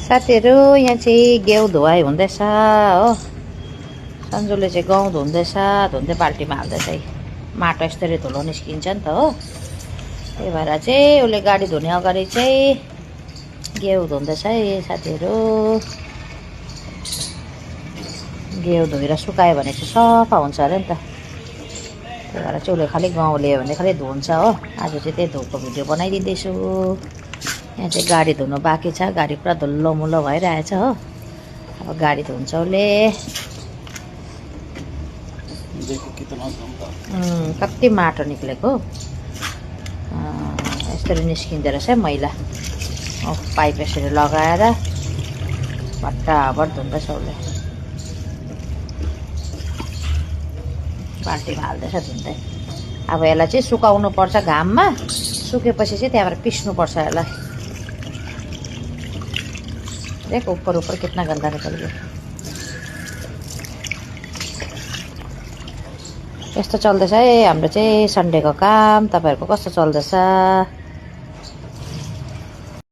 साथीहरू यहाँ चाहिँ गेउ धुवाई हुँदैछ हो। सन्जुले चाहिँ गहुँ धुँदैछ, धुँदै बाल्टीमा हाल्दैछ। माटो यस्तरी धुलो निस्किन्छ नि त हो। त्यही भएर चाहिँ उसले गाडी धुने अगाडि चाहिँ गेउ धुँदैछ है साथीहरू। गेउ धोएर सुकायो भने चाहिँ सफा हुन्छ अरे नि त। त्यही भएर चाहिँ उसले खालि गहुँ ल्यायो भने खालि धुन्छ हो। आज चाहिँ त्यही धोको भिडियो बनाइदिँदैछु। यहाँ चाहिँ गाडी धुनु बाँकी छ, गाडी पुरा धुलो मुलो भइरहेछ हो। अब गाडी धुन्छ उसले। कति माटो निक्लेको यसरी निस्किँदो रहेछ है मैला। पाइप यसरी लगाएर भट्टाभट धुँदैछ उसले। बाल्टीमा हाल्दैछ धुँदै। अब यसलाई चाहिँ सुकाउनु पर्छ घाममा। सुकेपछि चाहिँ त्यहाँबाट पिस्नुपर्छ यसलाई। देखो ऊपर ऊपर कितना गंदा निकल गया। यस्तो चल्दैछ है हाम्रो चाहिँ सन्डेको काम। तपाईँहरूको कस्तो चल्दैछ?